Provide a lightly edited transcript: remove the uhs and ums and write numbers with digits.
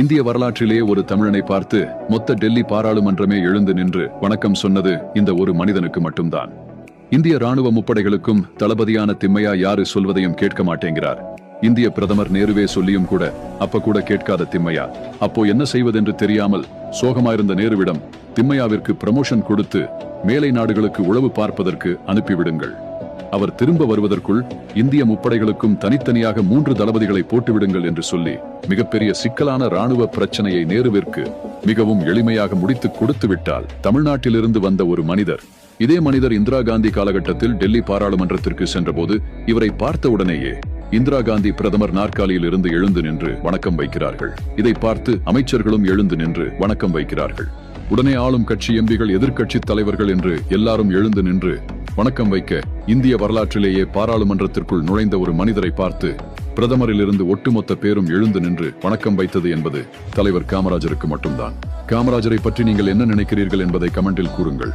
இந்திய வரலாற்றிலேயே ஒரு தமிழனை பார்த்து மொத்த டெல்லி பாராளுமன்றமே எழுந்து நின்று வணக்கம் சொன்னது இந்த ஒரு மனிதனுக்கு மட்டும்தான். இந்திய ராணுவ முப்படைகளுக்கும் தளபதியான திம்மையா யாரு சொல்வதையும் கேட்க மாட்டேங்கிறார். இந்திய பிரதமர் நேருவே சொல்லியும் கூட அப்ப கூட கேட்காத திம்மையா அப்போ என்ன செய்வதென்று தெரியாமல் சோகமாயிருந்த நேருவிடம் திம்மையாவிற்கு ப்ரமோஷன் கொடுத்து மேலை நாடுகளுக்கு உளவு பார்ப்பதற்கு அனுப்பிவிடுங்கள், அவர் திரும்ப வருவதற்குள் இந்திய முப்படைகளுக்கும் தனித்தனியாக 3 தளபதிகளை போட்டுவிடுங்கள் என்று சொல்லி மிகப்பெரிய சிக்கலான ராணுவ பிரச்சனையை நேருவிற்கு மிகவும் எளிமையாக முடித்து கொடுத்து விட்டால் தமிழ்நாட்டிலிருந்து வந்த ஒரு மனிதர். இதே மனிதர் இந்திரா காந்தி காலகட்டத்தில் டெல்லி பாராளுமன்றத்திற்கு சென்றபோது இவரை பார்த்த உடனேயே இந்திரா காந்தி பிரதமர் நாற்காலியில் இருந்து எழுந்து நின்று வணக்கம் வைக்கிறார்கள். இதை பார்த்து அமைச்சர்களும் எழுந்து நின்று வணக்கம் வைக்கிறார்கள். உடனே ஆளும் கட்சி எம்பிகள், எதிர்க்கட்சி தலைவர்கள் என்று எல்லாரும் எழுந்து நின்று வணக்கம் வைக்க இந்திய வரலாற்றிலேயே பாராளுமன்றத்திற்குள் நுழைந்த ஒரு மனிதரை பார்த்து பிரதமரிலிருந்து ஒட்டுமொத்த பேரும் எழுந்து நின்று வணக்கம் வைத்தது என்பது தலைவர் காமராஜருக்கு மட்டும்தான். காமராஜரை பற்றி நீங்கள் என்ன நினைக்கிறீர்கள் என்பதை கமெண்டில் கூறுங்கள்.